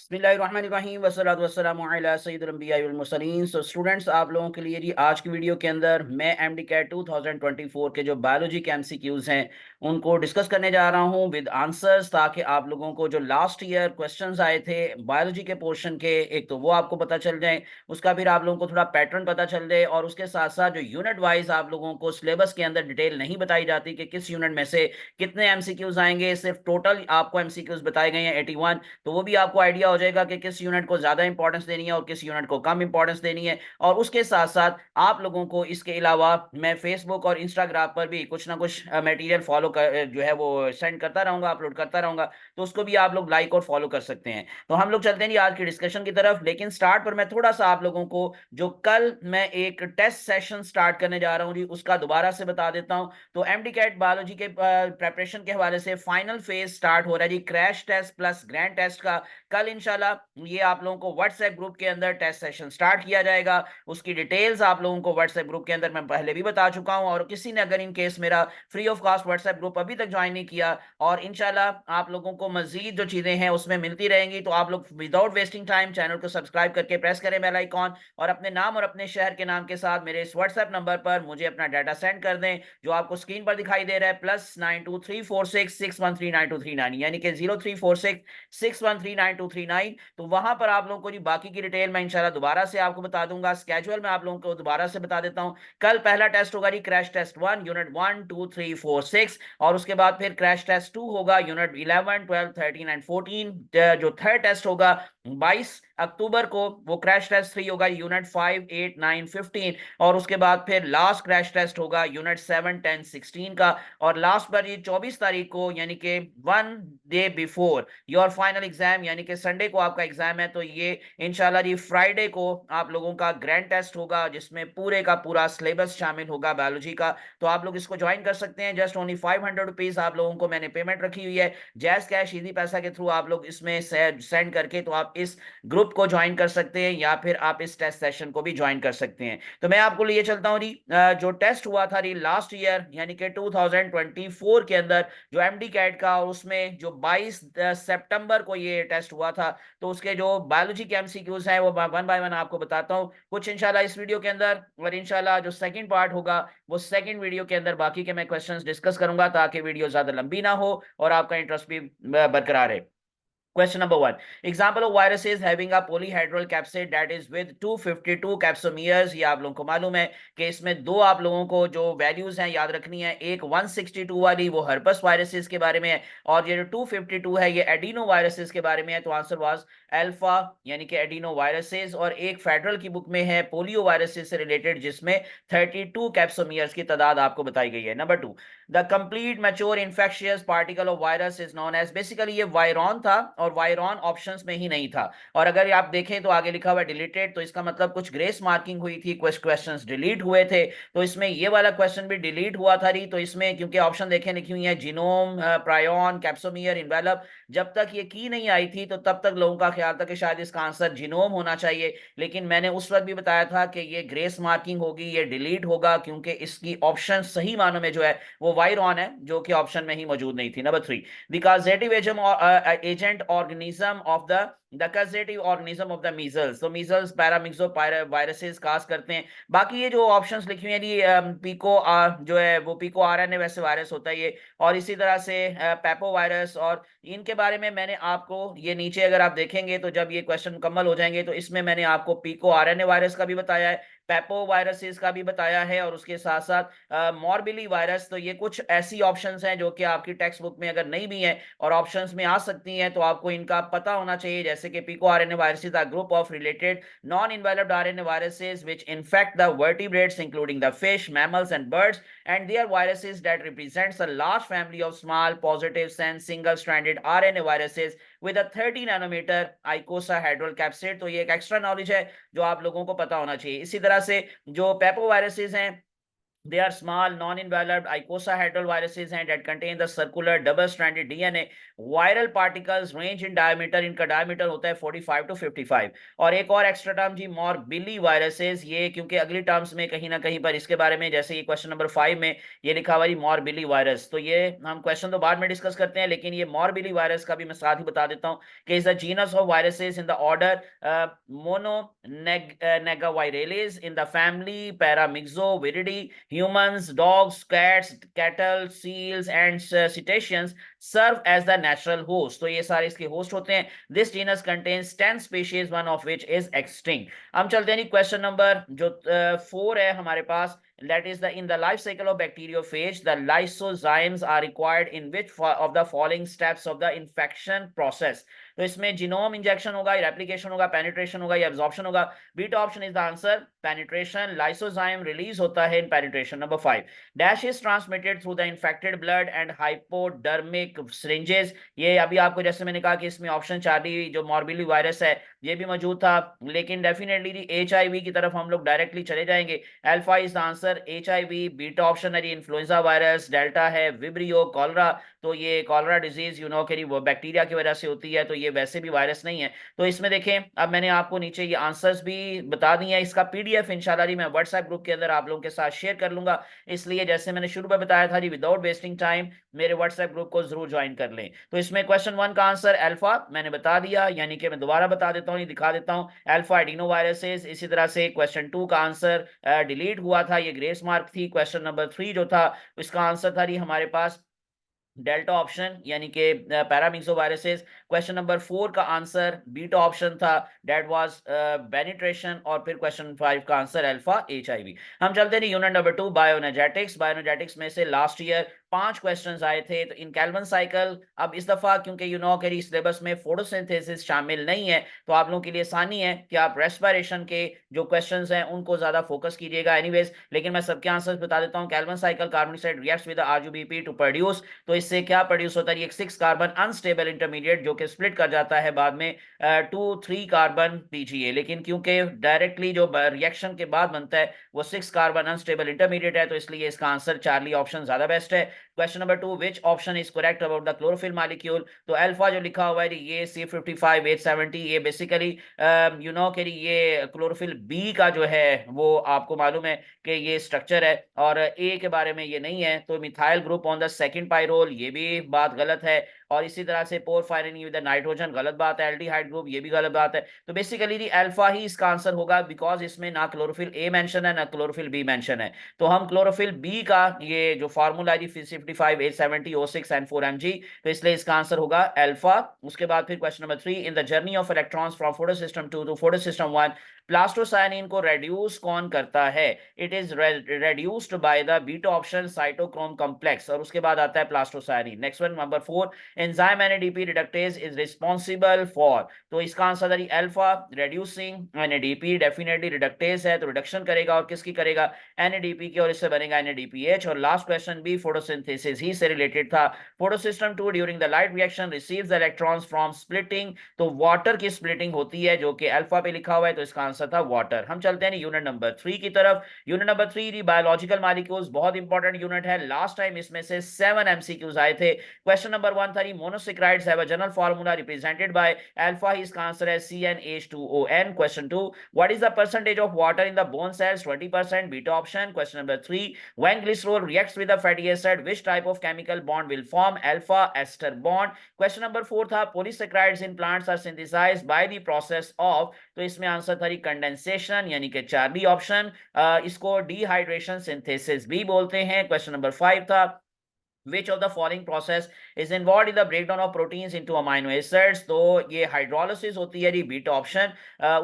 बिस्मिल्लाहिर्रहमानिर्रहीम वस्सलातु वस्सलामु अला सय्यिदिल अंबिया'i वल मुरसलीन। सो स्टूडेंट्स, आप लोगों के लिए जी आज की वीडियो के अंदर मैं एमडी कैट 2024 के जो बायोलॉजी के एमसीक्यूज हैं उनको डिस्कस करने जा रहा हूं विद आंसर्स, ताकि आप लोगों को जो लास्ट ईयर क्वेश्चंस आए थे बायोलॉजी के पोर्शन के, एक तो वो आपको पता चल जाए, उसका फिर आप लोगों को थोड़ा पैटर्न पता चल जाए, और उसके साथ साथ जो यूनिट वाइज आप लोगों को सिलेबस के अंदर डिटेल नहीं बताई जाती कि किस यूनिट में से कितने एमसीक्यूज आएंगे, सिर्फ टोटल आपको एमसीक्यूज बताए गए हैं 81। तो वो भी आपको आइडिया हो जाएगा कि किस यूनिट को ज्यादा इंपॉर्टेंस देनी है और किस यूनिट को कम इंपॉर्टेंस देनी है। और उसके साथ साथ आप लोगों को इसके अलावा मैं फेसबुक और इंस्टाग्राम पर भी कुछ ना कुछ मटेरियल फॉलो कर जो है वो सेंड करता रहूंगा, अपलोड करता रहूंगा। तो उसको भी आप लोग लाइक और फॉलो कर सकते हैं। तो हम लोग चलते हैं जी आज की डिस्कशन की तरफ, लेकिन स्टार्ट पर मैं थोड़ा सा आप लोगों को जो कल मैं एक टेस्ट सेशन स्टार्ट करने जा रहा हूँ जी उसका दोबारा से बता देता हूँ। तो एमडी कैट बायोलॉजी के प्रेपरेशन के हवाले से फाइनल फेज स्टार्ट हो रहा है जी, crash test plus grand test का। कल इंशाल्लाह ये आप लोगों को व्हाट्सएप ग्रुप के अंदर टेस्ट सेशन स्टार्ट किया जाएगा। उसकी डिटेल्स आप लोगों को व्हाट्सएप ग्रुप के अंदर मैं पहले भी बता चुका हूं, और किसी ने अगर इन केस मेरा free of cost WhatsApp group अभी तक ज्वाइन नहीं किया, और इंशाल्लाह आप लोगों को मजीद जो चीजें हैं उसमें मिलती रहेंगी, तो आप लोग विदाउट वेस्टिंग टाइम चैनल को सब्सक्राइब करके प्रेस करें बेल आइकॉन, और अपने नाम और अपने शहर के नाम के साथ मेरे इस व्हाट्सएप नंबर पर मुझे अपना डाटा सेंड कर दें, जो आपको स्क्रीन पर दिखाई दे रहा है, +923466139239, यानी कि 0346613939। तो वहां पर आप लोगों को जी बाकी की डिटेल मैं इंशाल्लाह दोबारा से आपको बता दूंगा। स्केड्यूल में आप लोगों को दोबारा से बता देता हूं। कल पहला टेस्ट होगा जी क्रैश टेस्ट 1, यूनिट 1 2 3 4 6, और उसके बाद फिर क्रैश टेस्ट 2 होगा, यूनिट 11 12 13 एंड 14। जो थर्ड टेस्ट होगा 22 अक्टूबर को, वो क्रैश टेस्ट 3 होगा, यूनिट 5 8 9 15। और उसके बाद फिर लास्ट क्रैश टेस्ट होगा यूनिट 7 10 16 का। और लास्ट पर ये 24 तारीख को, यानी कि 1 day before your final exam, यानी कि संडे को आपका एग्जाम है, तो ये इंशाल्लाह जी फ्राइडे को आप लोगों का ग्रैंड टेस्ट होगा, जिसमें पूरे का पूरा सिलेबस शामिल होगा बायोलॉजी का। तो आप लोग इसको ज्वाइन कर सकते हैं। जस्ट ओनली 500 रुपीज आप लोगों को मैंने पेमेंट रखी हुई है, जैस कैश इजी पैसा के थ्रू आप लोग इसमें सेंड करके तो आप इस ग्रुप को ज्वाइन कर सकते हैं, या फिर आप इस टेस्ट सेशन को भी ज्वाइन कर सकते हैं। तो मैं आपको लिए चलता हूँ जी, जो टेस्ट हुआ था जी लास्ट ईयर यानी कि 2024 के अंदर, जो एमडी कैट का, और उसमें जो 22 सितंबर को ये टेस्ट हुआ था, तो उसके जो बायोलॉजी के एमसीक्यूज हैं वो वन बाय वन आपको बताता हूँ, कुछ इंशाल्लाह इस वीडियो के अंदर, और इंशाल्लाह जो सेकंड पार्ट होगा वो सेकंड वीडियो के अंदर बाकी के मैं क्वेश्चंस डिस्कस करूंगा, ताकि वीडियो ज्यादा लंबी ना हो और आपका इंटरेस्ट भी बरकरार रहे। Question number one. Example of viruses having a polyhedral capsid that is with 252 capsomeres। ये आप लोगों को मालूम है कि इसमें दो आप लोगों को जो वैल्यूज हैं याद रखनी है। एक 162 वाली वो हर्पस वायरसेस के बारे में है, और ये जो 252 है ये एडिनो वायरसेस के बारे में है। तो आंसर वाज अल्फा, यानी कि एडिनो वायरसेस। और एक फेडरल की बुक में है पोलियो वायरसेस से रिलेटेड, जिसमें 32 कैप्सोमियर्स की तादाद आपको बताई गई है। Number two, the complete mature infectious particle of virus is known as. Basically ये वायरॉन था, और वायरॉन ऑप्शंस में ही नहीं था, और अगर आप देखें तो आगे लिखा हुआ डिलीटेड, तो इसका मतलब कुछ ग्रेस मार्किंग हुई थी, कुछ क्वेश्चंस डिलीट हुए थे। तो इसमें ये वाला क्वेश्चन भी डिलीट हुआ था रही। तो इसमें क्योंकि ऑप्शन देखें लिखी हुई है जीनोम, प्रायोन, कैप्सोमियर, इन्वेलप, जब तक ये की नहीं आई थी तो तब तक लोगों का ख्याल था कि शायद इसका आंसर जीनोम होना चाहिए, लेकिन मैंने उस वक्त भी बताया था कि ये ग्रेस मार्किंग होगी, ये डिलीट होगा, क्योंकि इसकी ऑप्शन सही मानों में जो है वो वायरॉन है, जो कि ऑप्शन में ही मौजूद नहीं थी। Number three, the causative agent organism of the causative organism of the measles. तो मीजल्स पैरामिक्सो वायरसेस काज करते हैं। बाकी ये जो ऑप्शंस लिखी हुई हैं ये पीको जो है वो पीको आरएनए वैसे वायरस होता है ये, और इसी तरह से पेपो वायरस, और इनके बारे में मैंने आपको ये नीचे अगर आप देखेंगे तो जब ये क्वेश्चन मुकम्मल हो जाएंगे तो इसमें मैंने आपको पीको आरएनए वायरस का भी बताया है, पेपो वायरसेस का भी बताया है, और उसके साथ साथ मॉर्बिली वायरस। तो ये कुछ ऐसी ऑप्शंस हैं जो कि आपकी टेक्स्ट बुक में अगर नहीं भी हैं और ऑप्शंस में आ सकती हैं, तो आपको इनका पता होना चाहिए। जैसे कि pico RNA viruses are group of related non enveloped RNA viruses which infect the vertebrates including the fish, mammals and birds, and they are viruses that represents a large family of small positive sense single stranded RNA viruses with a 30 nanometer icosahedral capsid। तो ये एक extra knowledge है जो आप लोगों को पता होना चाहिए। इसी तरह से जो पेपो वायरसेस हैं They are small, non-enveloped icosahedral viruses and that contain the circular double-stranded DNA. Viral particles range in diameter. इनका diameter होता है 45 to 55. और एक और एक्स्ट्रा टर्म जी मॉर्बिली वायरसेस, ये क्योंकि अगली टर्म्स में कहीं ना कहीं पर इसके बारे में, जैसे ये क्वेश्चन नंबर 5 में ये लिखा हुआ है मॉर्बिली वायरस, तो ये हम क्वेश्चन तो बाद में डिस्कस करते हैं, लेकिन ये मॉर्बिली वायरस का भी मैं साथ ही बता देता हूँ कि is the genus of viruses in the order Mononegavirales, in the family Paramyxoviridae. Humans, dogs, cats, cattle, seals and cetaceans serve as the natural host. तो ये सारे इसके होस्ट होते हैं. This genus contains 10 species, one of which is extinct. हम चलते हैं question number जो 4 है हमारे पास. That is in the life cycle of bacteriophage, the lysozymes are required in which of the following steps of the infection process. तो इसमें genome injection होगा, replication होगा, पेनिट्रेशन होगा या एब्जॉर्प्शन होगा. Beta option is the answer, penetration. Lysozyme release होता है इन penetration. Number 5, dash is transmitted through the infected blood and hypodermic syringes. ये अभी आपको जैसे मैंने कहा कि इसमें ऑप्शन चार्ली जो मॉर्बिली वायरस है ये भी मौजूद था, लेकिन डेफिनेटली HIV की तरफ हम लोग डायरेक्टली चले जाएंगे. Alpha is the answer, HIV. Beta option है इन्फ्लुएंजा वायरस. डेल्टा है विब्रियो कॉलरा. तो ये कॉलरा डिजीज यू नो कि वो बैक्टीरिया की वजह से होती है, तो ये वैसे भी वायरस नहीं है. तो इसमें देखें, अब मैंने आपको नीचे ये आंसर्स भी बता दिए हैं. इसका PDF इंशाल्लाह जी मैं व्हाट्सएप ग्रुप के अंदर आप लोगों के साथ शेयर कर लूंगा. इसलिए जैसे मैंने शुरू में बताया था जी, विदाउट वेस्टिंग टाइम मेरे व्हाट्सएप ग्रुप को जरूर ज्वाइन कर लें. तो इसमें क्वेश्चन 1 का आंसर अल्फा मैंने बता दिया, यानी कि मैं दोबारा बता देता हूँ, दिखा देता हूँ, अल्फा एडिनो वायरसेस. इसी तरह से क्वेश्चन 2 का आंसर डिलीट हुआ था, ये ग्रेस मार्क थी. क्वेश्चन नंबर 3 जो था इसका आंसर था जी हमारे पास डेल्टा ऑप्शन, यानी कि पैरामिक्सो वायरसेस. क्वेश्चन नंबर 4 का आंसर बीटा ऑप्शन था, डेट वाज बेनिट्रेशन. और फिर क्वेश्चन 5 का आंसर अल्फा HIV. हम चलते हैं यूनिट नंबर 2, बायोएनर्जेटिक्स. बायोएनर्जेटिक्स में से लास्ट ईयर 5 क्वेश्चंस आए थे. तो इन कैल्विन साइकिल, अब इस दफा क्योंकि यू नो कि सिलेबस में फोटोसिंथेसिस शामिल नहीं है, तो आप लोगों के लिए आसानी है कि आप रेस्पिरेशन के जो क्वेश्चंस हैं उनको ज्यादा फोकस कीजिएगा. एनीवेज, लेकिन मैं सबके आंसर्स बता देता हूं. Calvin cycle, carbon dioxide reacts with RGBP to produce. तो इससे क्या प्रोड्यूस होता है, एक 6 कार्बन अनस्टेबल इंटरमीडिएट जो कि स्प्लिट कर जाता है बाद में 2-3 कार्बन PGA. लेकिन क्योंकि डायरेक्टली जो रिएक्शन के बाद बनता है वो 6 कार्बन अनस्टेबल इंटरमीडिएट है, तो इसलिए इसका आंसर चार्ली ऑप्शन ज्यादा बेस्ट है. Question number 2, which option is correct about the chlorophyll molecule. तो अल्फा जो लिखा हुआ है ये C55 870, ये बेसिकली यू नो कि ये क्लोरोफिल बी का जो है वो आपको मालूम है कि ये स्ट्रक्चर है, और ए के बारे में ये नहीं है. तो methyl group on the second pyrrole, ये भी बात गलत है. और इसी तरह से पोरफायरिन विद नाइट्रोजन, गलत बात है. एल्डिहाइड ग्रुप, ये भी गलत बात है. तो बेसिकली अल्फा ही इसका आंसर होगा, बिकॉज इसमें ना क्लोरोफिल ए मेंशन है ना क्लोरोफिल बी मेंशन है. तो हम क्लोरोफिल बी का ये जो फार्मूला है 55 870 O6 and 4 mg, तो इसलिए इसका आंसर होगा अल्फा. उसके बाद फिर question number 3, in the journey of electrons from photosystem 2 to photosystem 1, plastocyanin को रेड्यूस कौन करता है. It is reduced by the beta option cytochrome complex. और उसके बाद आता है plastocyanin. Next one number 4, enzyme NADP reductase is responsible for. तो इसका आंसर है alpha, reducing NADP. Definitely reductase है तो रिडक्शन करेगा, और किसकी करेगा, NADP की, और इससे बनेगा NADPH. और लास्ट क्वेश्चन भी फोटोसिंथेसिस ही से रिलेटेड था. Photosystem 2 during the light reaction receives the electrons from splitting. तो वाटर की स्प्लिटिंग होती है जो कि अल्फा पे लिखा हुआ है, तो इसका आंसर था वाटर. हम चलते हैं यूनिट नंबर 3 की तरफ. यूनिट नंबर 3 बायोलॉजिकल मॉलिक्यूल्स, बहुत इंपॉर्टेंट यूनिट है. लास्ट टाइम इसमें से 7 MCQs आए थे. क्वेश्चन नंबर 1 था monosaccharides have a general formula represented by alpha. इसका आंसर है CnH2ON. Question 2, what is the percentage of water in the bone cells, 20%, beta option. Question number 3, when glycerol reacts with the fatty acid which type of chemical bond will form, alpha ester bond. Question number 4 था polysaccharides in plants are synthesised by the process of. तो इसमें answer था condensation, यानी कि Charlie option. इसको dehydration synthesis भी बोलते हैं. क्वेश्चन नंबर 5 था which of the following process is involved in the breakdown of proteins into amino acids. तो ये हाइड्रोलिसिस होती है जी, बीटा ऑप्शन.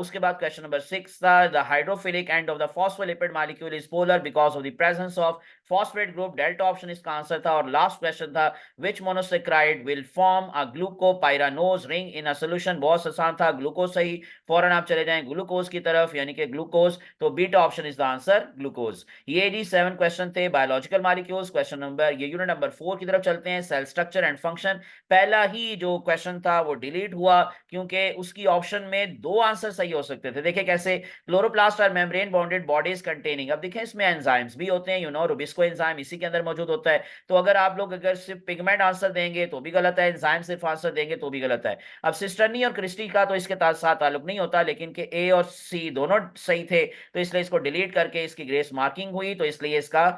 उसके बाद क्वेश्चन नंबर 6 था the hydrophilic end of the phospholipid molecule is polar because of the presence of phosphate group, delta option इसका answer था। और लास्ट क्वेश्चन था which monosaccharide will form a glucopyranose ring in a solution. बहुत आसान था, glucose सही, फौरन आप चले जाएं ग्लूकोज की तरफ, यानी कि ग्लूकोज, तो beta option is the answer glucose. ये जी 7 क्वेश्चन थे बायोलॉजिकल मॉलिक्यूल्स। क्वेश्चन नंबर, ये यूनिट नंबर 4 की तरफ चलते हैं, सेल स्ट्रक्चर एंड फंक्शन। पहला ही जो क्वेश्चन था वो डिलीट हुआ क्योंकि उसकी ऑप्शन में दो आंसर सही हो सकते थे। देखिए कैसे, chloroplast are membrane bonded bodies containing, अब देखें इसमें एंजाइम्स भी होते हैं, रुबिस्को एंजाइम इसी के अंदर मौजूद होता है। तो अगर आप लोग अगर सिर्फ पिगमेंट आंसर देंगे तो भी गलत है, एंजाइम सिर्फ आंसर देंगे तो भी गलत है। अब सिस्टर्नी और क्रिस्टी का तो इसके साथ ताल्लुक नहीं होता, लेकिन के ए और सी दोनों सही थे, तो इसलिए इसको डिलीट करके इसकी ग्रेस मार्किंग हुई, तो इसलिए इसका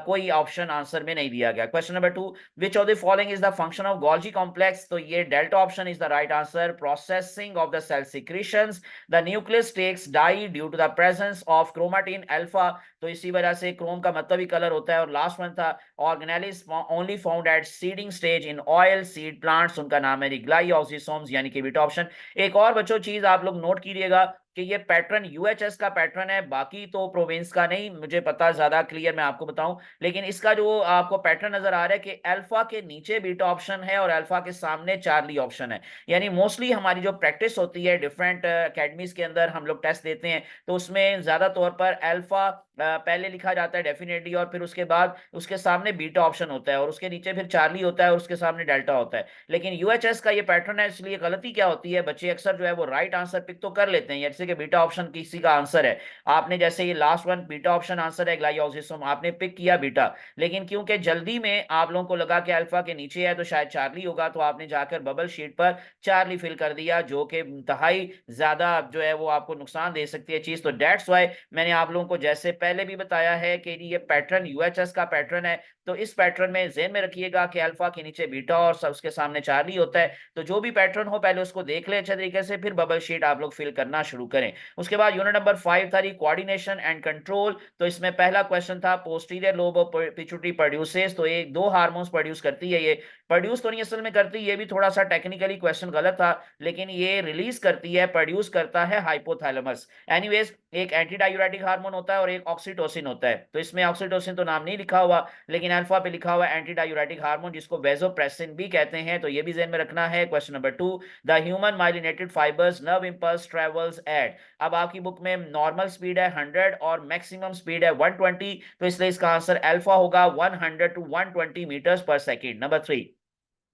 कोई ऑप्शन आंसर में नहीं दिया गया। Question number 2, which of the following is the function of Golgi complex, तो ये delta option is the right answer, processing of the cell secretions, the nucleus takes dye due to the presence of chromatin alpha, तो इसी वजह से Chrome का मतलब ही colour होता है। और लास्ट वन था organelles only found at seeding stage in oil seed plants, उनका नाम है ग्लाइओक्सिसोम्स, यानी कि बीटा ऑप्शन। एक और बच्चों चीज आप लोग नोट कीजिएगा कि ये पैटर्न यूएचएस का पैटर्न है, बाकी तो प्रोविंस का नहीं, मुझे पता ज्यादा क्लियर मैं आपको बताऊं, लेकिन इसका जो आपको पैटर्न नजर आ रहा है कि अल्फा के नीचे बीटा ऑप्शन है और अल्फा के सामने चार्ली ऑप्शन है। यानी मोस्टली हमारी जो प्रैक्टिस होती है डिफरेंट अकेडमीज के अंदर, हम लोग टेस्ट देते हैं, तो उसमें ज्यादा तौर पर अल्फा पहले लिखा जाता है डेफिनेटली, और फिर उसके बाद उसके सामने बीटा ऑप्शन होता है और उसके नीचे फिर चार्ली होता है और उसके सामने डेल्टा होता है। लेकिन यूएचएस का ये पैटर्न है, इसलिए गलती क्या होती है, बच्चे अक्सर जो है वो राइट आंसर पिक तो कर लेते हैं, जैसे कि बीटा ऑप्शन किसी का आंसर है, आपने जैसे ये last one beta option answer है ग्लाइओक्सिसोम, आपने पिक किया बीटा, लेकिन क्योंकि जल्दी में आप लोगों को लगा कि अल्फा के नीचे है तो शायद चार्ली होगा, तो आपने जाकर बबल शीट पर चार्ली फिल कर दिया, जो कि इंतहाई ज्यादा जो है वो आपको नुकसान दे सकती है चीज। तो डेट्स वाई मैंने आप लोगों को जैसे पहले भी बताया है कि ये पैटर्न यूएचएस का पैटर्न है, तो इस पैटर्न में ज़हन में रखिएगा कि अल्फा के नीचे बीटा और उसके सामने चार्ली होता है। तो जो भी पैटर्न हो पहले उसको देख लें अच्छे तरीके से, फिर बबल शीट आप लोग फिल करना शुरू करें। उसके बाद यूनिट नंबर 5 था कोऑर्डिनेशन एंड कंट्रोल, तो इसमें पहला क्वेश्चन था posterior lobe of pituitary produces, तो एक दो हार्मोन्स प्रोड्यूस करती है, ये प्रोड्यूस तो नहीं असल में करती, ये भी थोड़ा सा टेक्निकली क्वेश्चन गलत था, लेकिन ये रिलीज करती है, प्रोड्यूस करता है हाइपोथैलेमस। एनीवेज, एक एंटी डायूरेटिक हार्मोन होता है और एक ऑक्सीटोसिन होता है, तो इसमें ऑक्सीटोसिन तो नाम नहीं लिखा हुआ, लेकिन अल्फा पे लिखा हुआ एंटी डायूरेटिक हार्मोन, जिसको वेसोप्रेसिन भी कहते हैं, तो ये भी ध्यान में रखना है। Question number 2, the human myelinated fibres nerve impulse travels eight, अब आपकी बुक में नॉर्मल स्पीड है 100 और मैक्सिमम स्पीड है 120, तो इसलिए इसका आंसर अल्फा होगा 100 to 120 metres per second. Number 3,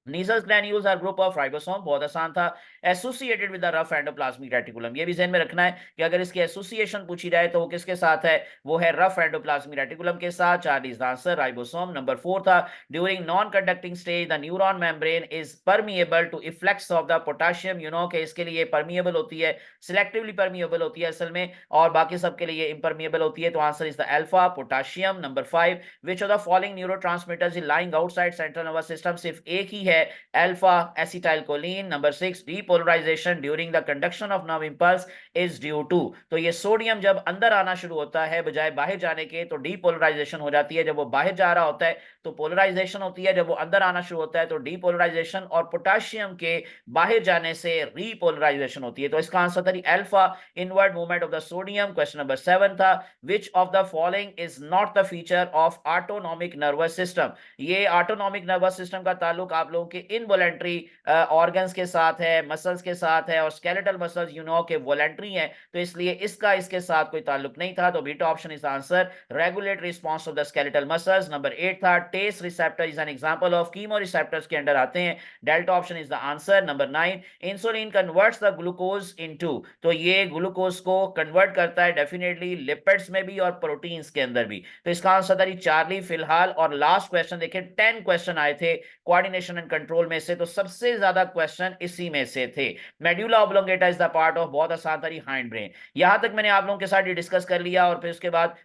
Nissl's granules are group of ribosome, बहुत आसान था, associated with the rough endoplasmic reticulum, ये भी ध्यान में रखना है कि अगर इसकी एसोसिएशन पूछी जाए तो वो किसके साथ है, वो है रफ एंडोप्लाज्मिक रेटिकुलम के साथ। Charlie is the answer, ribosome. Number 4 था during non conducting stage the neuron membrane is permeable to efflux of the potassium, के इसके लिए परमिएबल होती है, सिलेक्टिवली परमिएबल होती है असल में, और बाकी सबके लिए इम्परमिएबल होती है, तो answer is the alpha, potassium. Number 5, which of the following neurotransmitters is lying outside central nervous system, सिर्फ एक ही है, alpha acetylcholine. Number 6, depolarisation during the conduction of nerve impulse is due to, तो ये sodium जब अंदर आना शुरू होता है बजाय बाहर जाने के तो डीपोलराइजेशन हो जाती है, जब वो बाहर जा रहा होता है तो पोलराइजेशन होती है, जब वो अंदर आना शुरू होता है तो डीपोलराइजेशन, और पोटेशियम के बाहर जाने से रीपोलराइजेशन होती है, तो इसका आंसर था alpha, inward movement of the sodium. Question number 7 था विच of the following is not the feature of autonomic nervous system, ये ऑटोनॉमिक नर्वस सिस्टम का ताल्लुक आप लोगों के इनवॉलेंट्री ऑर्गन्स के साथ है, मसल्स के साथ है, और स्केलेटल मसल्स के वॉलेंट्री हैं, तो इसलिए इसका इसके साथ कोई ताल्लुक नहीं था, तो beta option is answer, regulatory response of the skeletal muscles. Number 8 था taste receptor is an example of chemo receptors के अंडर आते हैं, delta option is the answer. Number 9, insulin converts the glucose into, तो ये glucose को convert करता है definitely lipids में भी और प्रोटीन्स के अंदर भी, तो इसका आंसर था चार्ली फिलहाल। और लास्ट क्वेश्चन देखिए 10 क्वेश्चन आए थे कोऑर्डिनेशन एंड कंट्रोल में से, तो सबसे ज्यादा क्वेश्चन इसी में से थे। Medulla oblongata is the part of, बहुत आसान था, हाइंड ब्रेन। यहां तक मैंने आप लोगों के साथ डिस्कस कर लिया, और फिर उसके बाद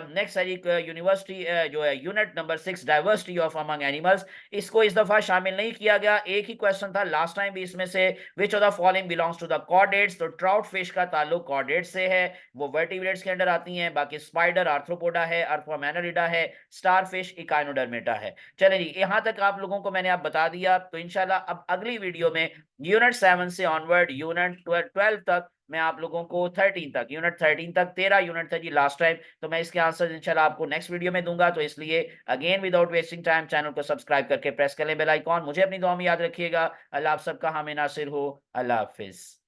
नेक्स्ट है यूनिवर्सिटी जो है unit number 6 diversity of among animals, इसको इस दफा शामिल नहीं किया गया, एक ही क्वेश्चन था लास्ट टाइम भी इसमें से, which of the following belongs to the chordates, तो ट्राउट फिश का ताल्लुक कॉर्डेट्स से है, वो वर्टिब्रेट्स के अंदर आती हैं, बाकी स्पाइडर आर्थ्रोपोडा है, अर्थ्रोमैनोरिडा है, स्टारफिश इकाइनोडर्मेटा है। चले जी, यहां तक आप लोगों को मैंने अब बता दिया, तो इंशाल्लाह अब अगली वीडियो में यूनिट 7 से ऑनवर्ड यूनिट 12 तक मैं आप लोगों को 13 तक, यूनिट 13 तक, 13 यूनिट था जी लास्ट टाइम, तो मैं इसके आंसर इंशाल्लाह आपको नेक्स्ट वीडियो में दूंगा। तो इसलिए again without wasting time channel को सब्सक्राइब करके प्रेस कर लें बेल आइकॉन। मुझे अपनी दुआ में याद रखिएगा। अल्लाह आप सबका हामी नासिर हो। अल्लाह हाफिज।